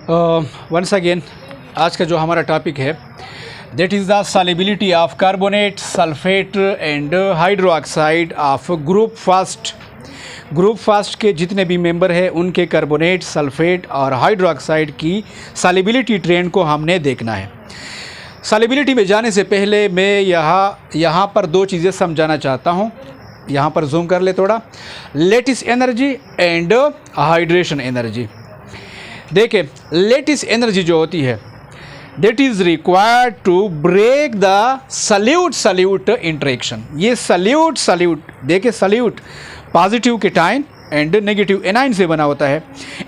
Once again आज का जो हमारा टॉपिक है that is the solubility of carbonate sulphate and hydro oxide of group first के जितने भी मेंबर हैं उनके कार्बोनेट सल्फेट और हाइड्रो ऑक्साइड की सॉल्युबिलिटी ट्रेंड को हमने देखना है। सॉल्युबिलिटी में जाने से पहले मैं यहाँ पर दो चीज़ें समझाना चाहता हूँ। यहाँ पर जूम कर ले थोड़ा। Lattice energy and hydration energy. देखिए लेटिस एनर्जी जो होती है that is required to break the solute interaction. ये सल्यूट देखिए solute positive cation and negative anion से बना होता है।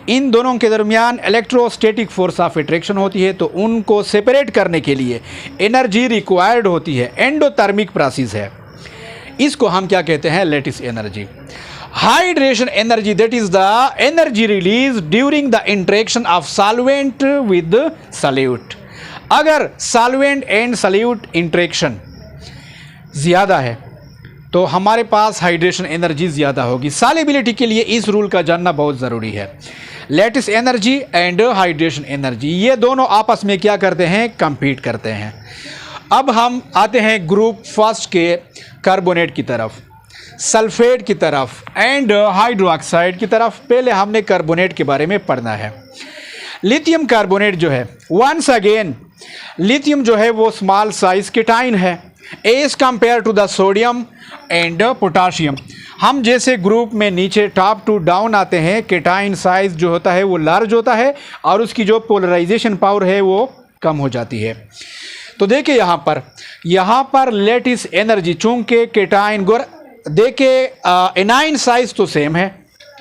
इन दोनों के दरमियान इलेक्ट्रोस्टैटिक फोर्स ऑफ अट्रैक्शन होती है, तो उनको सेपरेट करने के लिए एनर्जी रिक्वायर्ड होती है। एंडोथर्मिक प्रोसेस है, इसको हम क्या कहते हैं? Lattice energy. Hydration energy that is the energy release during the interaction of solvent with solute. अगर सॉल्वेंट एंड सल्यूट इंटरेक्शन ज़्यादा है तो हमारे पास हाइड्रेशन एनर्जी ज़्यादा होगी। सॉल्युबिलिटी के लिए इस रूल का जानना बहुत ज़रूरी है। Lettuce energy and hydration energy ये दोनों आपस में क्या करते हैं? कंपीट करते हैं। अब हम आते हैं ग्रुप फर्स्ट के कार्बोनेट की तरफ, सल्फेट की तरफ एंड हाइड्रो ऑक्साइड की तरफ। पहले हमने कार्बोनेट के बारे में पढ़ना है। लिथियम कार्बोनेट जो है, वंस अगेन लिथियम जो है वो स्मॉल साइज केटाइन है as compare to the sodium and potassium. हम जैसे ग्रुप में नीचे टॉप टू डाउन आते हैं, केटाइन साइज जो होता है वो लार्ज होता है और उसकी जो पोलराइजेशन पावर है वो कम हो जाती है। तो देखिए यहाँ पर लेटिस एनर्जी चूंकि केटाइन देखिए एनाइन साइज तो सेम है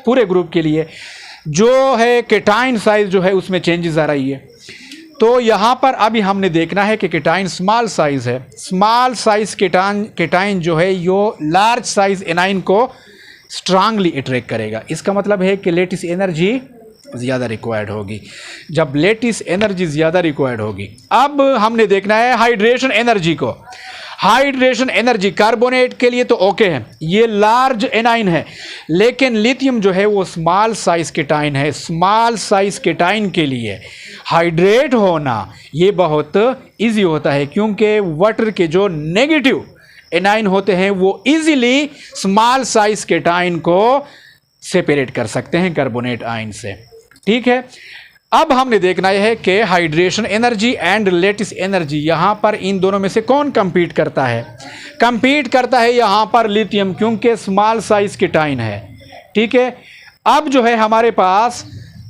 पूरे ग्रुप के लिए, जो है केटाइन साइज जो है उसमें चेंजेस आ रही है। तो यहाँ पर अभी हमने देखना है कि केटाइन स्मॉल साइज है। स्मॉल साइज केटाइन जो है यो लार्ज साइज एनाइन को स्ट्रांगली अट्रैक्ट करेगा। इसका मतलब है कि लेटिस एनर्जी ज़्यादा रिक्वायर्ड होगी। जब लेटिस एनर्जी ज़्यादा रिक्वायर्ड होगी, अब हमने देखना है हाइड्रेशन एनर्जी को। हाइड्रेशन एनर्जी कार्बोनेट के लिए तो ओके है, ये लार्ज एनाइन है, लेकिन लिथियम जो है वो स्मॉल साइज केटाइन है। स्मॉल साइज केटाइन के लिए हाइड्रेट होना ये बहुत इजी होता है, क्योंकि वाटर के जो नेगेटिव एनाइन होते हैं वो इजीली स्मॉल साइज केटाइन को सेपरेट कर सकते हैं कार्बोनेट आयन से। ठीक है, अब हमने देखना यह है कि hydration energy and lattice energy यहाँ पर इन दोनों में से कौन कंपीट करता है? कंपीट करता है यहाँ पर लिथियम, क्योंकि स्मॉल साइज केटाइन है। ठीक है, अब जो है हमारे पास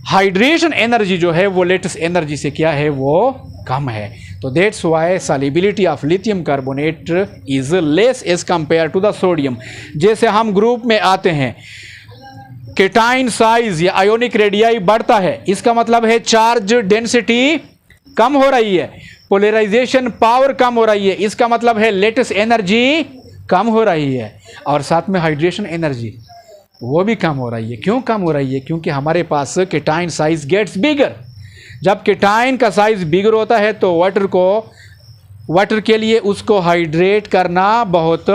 हाइड्रेशन एनर्जी जो है वो लेटिस एनर्जी से क्या है? वो कम है। तो that's why solubility of lithium carbonate is less as compare to the sodium. जैसे हम ग्रुप में आते हैं, केटाइन साइज या आयोनिक रेडियाई बढ़ता है, इसका मतलब है चार्ज डेंसिटी कम हो रही है, पोलराइजेशन पावर कम हो रही है, इसका मतलब है लेटिस एनर्जी कम हो रही है, और साथ में हाइड्रेशन एनर्जी वो भी कम हो रही है। क्यों कम हो रही है? क्योंकि हमारे पास केटाइन साइज गेट्स बिगर। जब केटाइन का साइज बिगर होता है तो वाटर के लिए उसको हाइड्रेट करना बहुत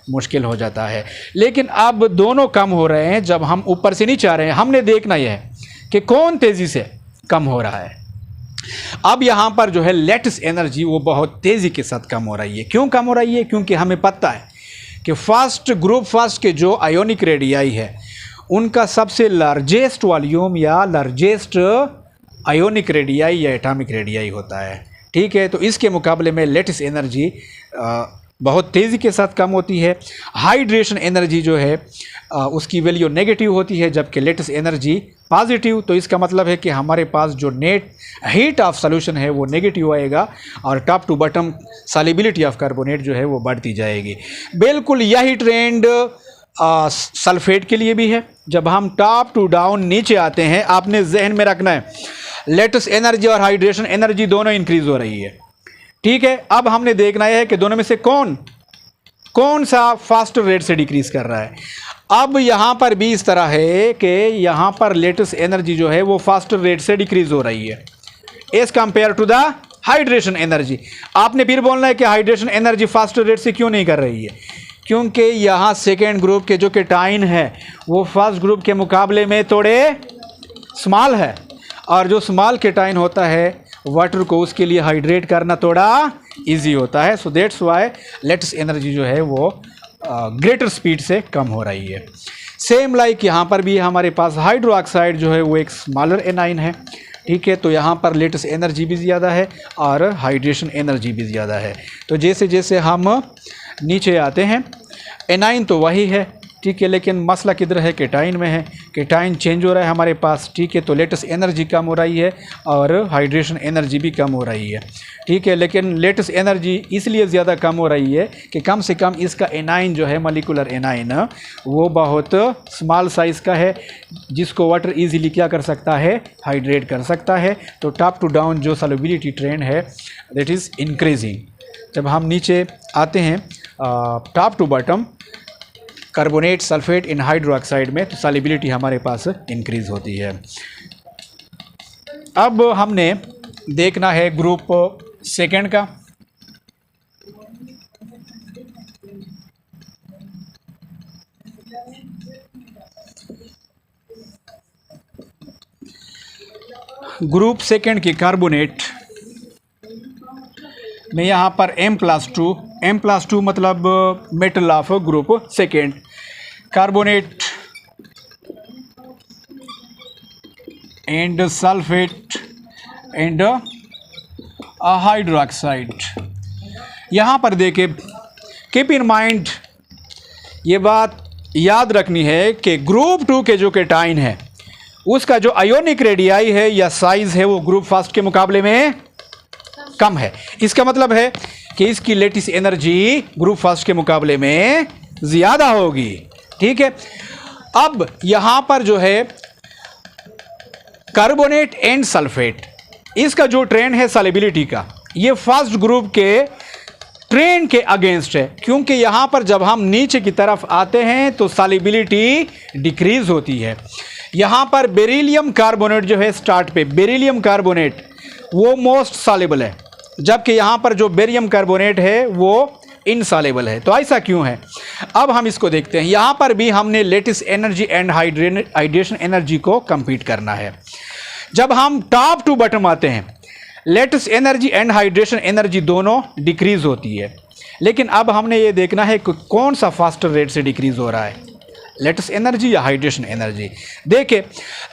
मुश्किल हो जाता है। लेकिन अब दोनों कम हो रहे हैं, जब हम ऊपर से नीचे आ रहे हैं, हमने देखना यह है कि कौन तेज़ी से कम हो रहा है। अब यहाँ पर जो है लेटिस एनर्जी वो बहुत तेज़ी के साथ कम हो रही है। क्यों कम हो रही है? क्योंकि हमें पता है कि ग्रुप फर्स्ट के जो आयोनिक रेडियाई है उनका सबसे लार्जेस्ट वॉल्यूम या लार्जेस्ट आयोनिक रेडियाई या एटॉमिक रेडियाई होता है। ठीक है, तो इसके मुकाबले में लेटिस एनर्जी बहुत तेज़ी के साथ कम होती है। हाइड्रेशन एनर्जी जो है उसकी वैल्यू नेगेटिव होती है, जबकि लेटिस एनर्जी पॉजिटिव। तो इसका मतलब है कि हमारे पास जो नेट हीट ऑफ सॉल्यूशन है वो नेगेटिव आएगा और top to bottom solubility of carbonate जो है वो बढ़ती जाएगी। बिल्कुल यही ट्रेंड सल्फेट के लिए भी है। जब हम टॉप टू डाउन नीचे आते हैं, आपने जहन में रखना है लेटिस एनर्जी और हाइड्रेशन एनर्जी दोनों इंक्रीज हो रही है। ठीक है, अब हमने देखना है कि दोनों में से कौन सा फास्टर रेट से डिक्रीज कर रहा है। अब यहाँ पर भी इस तरह है कि यहाँ पर लेटिस एनर्जी जो है वो फास्टर रेट से डिक्रीज हो रही है as compare to the hydration energy. आपने फिर बोलना है कि हाइड्रेशन एनर्जी फास्टर रेट से क्यों नहीं कर रही है? क्योंकि यहाँ सेकेंड ग्रुप के जो केटाइन है वो फर्स्ट ग्रुप के मुकाबले में थोड़े स्मॉल है और जो स्मॉल केटाइन होता है वाटर को उसके लिए हाइड्रेट करना थोड़ा इजी होता है। So that's why lettuce energy जो है वो ग्रेटर स्पीड से कम हो रही है। सेम लाइक यहाँ पर भी हमारे पास हाइड्रो ऑक्साइड जो है वो एक स्मॉलर एनाइन है, ठीक है। तो यहाँ पर लेटिस एनर्जी भी ज़्यादा है और हाइड्रेशन एनर्जी भी ज़्यादा है। तो जैसे जैसे हम नीचे आते हैं एनाइन तो वही है, ठीक है, लेकिन मसला किधर है, केटाइन में है। केटाइन चेंज हो रहा है हमारे पास, ठीक है। तो लेटिस एनर्जी कम हो रही है और हाइड्रेशन एनर्जी भी कम हो रही है, ठीक है। लेकिन लेटिस एनर्जी इसलिए ज़्यादा कम हो रही है कि कम से कम इसका एनाइन जो है मॉलिक्यूलर एनाइन वो बहुत स्मॉल साइज़ का है, जिसको वाटर इजीली क्या कर सकता है, हाइड्रेट कर सकता है। तो टॉप टू डाउन जो सॉल्युबिलिटी ट्रेंड है दैट इज़ इंक्रीजिंग। जब हम नीचे आते हैं top to bottom carbonate sulphate in hydroxide में, तो सॉल्युबिलिटी हमारे पास इंक्रीज होती है। अब हमने देखना है ग्रुप सेकेंड का। ग्रुप सेकेंड की कार्बोनेट में यहाँ पर M+2 मतलब metal of group second, carbonate and sulphate and hydroxide. यहाँ पर देखे, कीप इन माइंड, ये बात याद रखनी है कि ग्रुप 2 के जो केटाइन है उसका जो आयोनिक रेडियाई है या साइज है वो ग्रुप फर्स्ट के मुकाबले में कम है। इसका मतलब है कि इसकी लेटिस एनर्जी ग्रुप फर्स्ट के मुकाबले में ज़्यादा होगी, ठीक है। अब यहाँ पर जो है कार्बोनेट एंड सल्फेट, इसका जो ट्रेंड है सॉल्युबिलिटी का, ये फर्स्ट ग्रुप के ट्रेंड के अगेंस्ट है, क्योंकि यहाँ पर जब हम नीचे की तरफ आते हैं तो सॉल्युबिलिटी डिक्रीज होती है। यहाँ पर बेरिलियम कार्बोनेट जो है स्टार्ट पे, बेरिलियम कार्बोनेट वो मोस्ट सॉल्युबल है, जबकि यहाँ पर जो बेरियम कार्बोनेट है वो इनसॉल्युबल है। तो ऐसा क्यों है, अब हम इसको देखते हैं। यहाँ पर भी हमने lettuce energy and hydration energy को कंपीट करना है। जब हम टॉप टू बॉटम आते हैं lattice energy and hydration energy दोनों डिक्रीज होती है, लेकिन अब हमने ये देखना है कि कौन सा फास्टर रेट से डिक्रीज हो रहा है, लेटिस एनर्जी या हाइड्रेशन एनर्जी। देखिए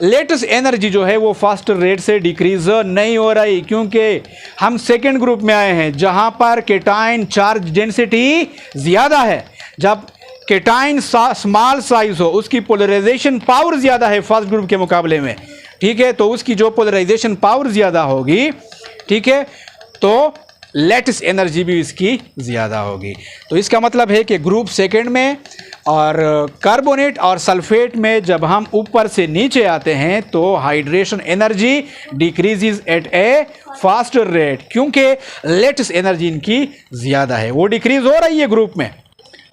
लेटिस एनर्जी जो है वो फास्टर रेट से डिक्रीज नहीं हो रही, क्योंकि हम सेकेंड ग्रुप में आए हैं जहां पर केटाइन चार्ज डेंसिटी ज़्यादा है। जब केटाइन स्मॉल साइज हो उसकी पोलराइजेशन पावर ज़्यादा है फर्स्ट ग्रुप के मुकाबले में, ठीक है। तो उसकी जो पोलराइजेशन पावर ज़्यादा होगी, ठीक है, तो लेटिस एनर्जी भी इसकी ज़्यादा होगी। तो इसका मतलब है कि ग्रुप सेकेंड में और कार्बोनेट और सल्फेट में जब हम ऊपर से नीचे आते हैं तो हाइड्रेशन एनर्जी डिक्रीजेज एट ए फास्टर रेट, क्योंकि लेटिस एनर्जी इनकी ज़्यादा है, वो डिक्रीज हो रही है ग्रुप में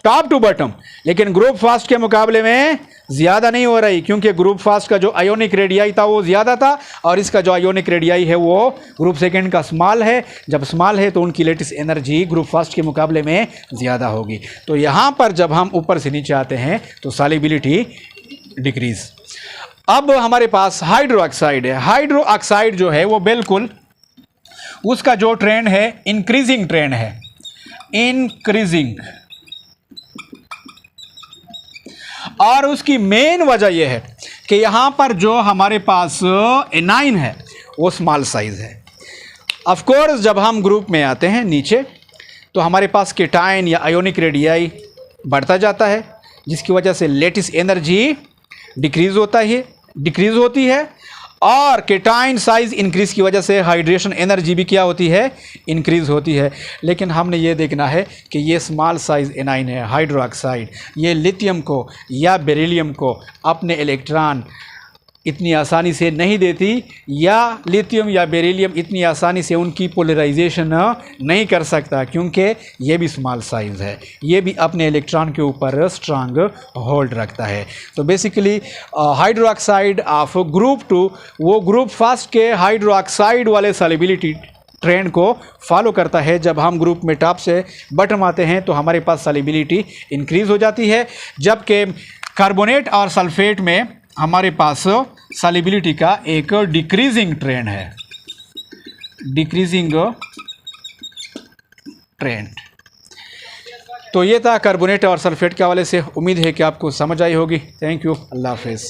टॉप टू बॉटम, लेकिन ग्रुप फास्ट के मुकाबले में ज़्यादा नहीं हो रही, क्योंकि ग्रुप फास्ट का जो आयोनिक रेडियाई था वो ज़्यादा था और इसका जो आयोनिक रेडियाई है वो ग्रुप सेकेंड का स्मॉल है। जब स्मॉल है तो उनकी लेटिस एनर्जी ग्रुप फास्ट के मुकाबले में ज़्यादा होगी। तो यहाँ पर जब हम ऊपर से नीचे आते हैं तो सॉल्युबिलिटी डिक्रीज। अब हमारे पास हाइड्रो ऑक्साइड है। हाइड्रो ऑक्साइड जो है वो बिल्कुल उसका जो ट्रेंड है इंक्रीजिंग ट्रेंड है, इंक्रीजिंग, और उसकी मेन वजह यह है कि यहाँ पर जो हमारे पास एनाइन है वो स्मॉल साइज है। ऑफ कोर्स जब हम ग्रुप में आते हैं नीचे तो हमारे पास केटाइन या आयोनिक रेडियाई बढ़ता जाता है, जिसकी वजह से लेटिस एनर्जी डिक्रीज होती है और केटाइन साइज इंक्रीज की वजह से हाइड्रेशन एनर्जी भी क्या होती है, इंक्रीज होती है। लेकिन हमने ये देखना है कि ये स्मॉल साइज एनाइन है हाइड्रो ऑक्साइड, ये लिथियम को या बेरिलियम को अपने इलेक्ट्रॉन इतनी आसानी से नहीं देती, या लिथियम या बेरिलियम इतनी आसानी से उनकी पोलराइजेशन नहीं कर सकता, क्योंकि ये भी स्मॉल साइज़ है, ये भी अपने इलेक्ट्रॉन के ऊपर स्ट्रांग होल्ड रखता है। तो basically hydro oxide of group 2 वो ग्रुप फर्स्ट के हाइड्रो ऑक्साइड वाले सॉल्युबिलिटी ट्रेंड को फॉलो करता है। जब हम ग्रुप में टॉप से बॉटम आते हैं तो हमारे पास सॉल्युबिलिटी इंक्रीज़ हो जाती है, जबकि कार्बोनेट और सल्फेट में हमारे पास सॉल्युबिलिटी का एक डिक्रीजिंग ट्रेंड है, डिक्रीजिंग ट्रेंड। तो ये था कार्बोनेट और सल्फेट के हवाले से। उम्मीद है कि आपको समझ आई होगी। थैंक यू, अल्लाह हाफिज़।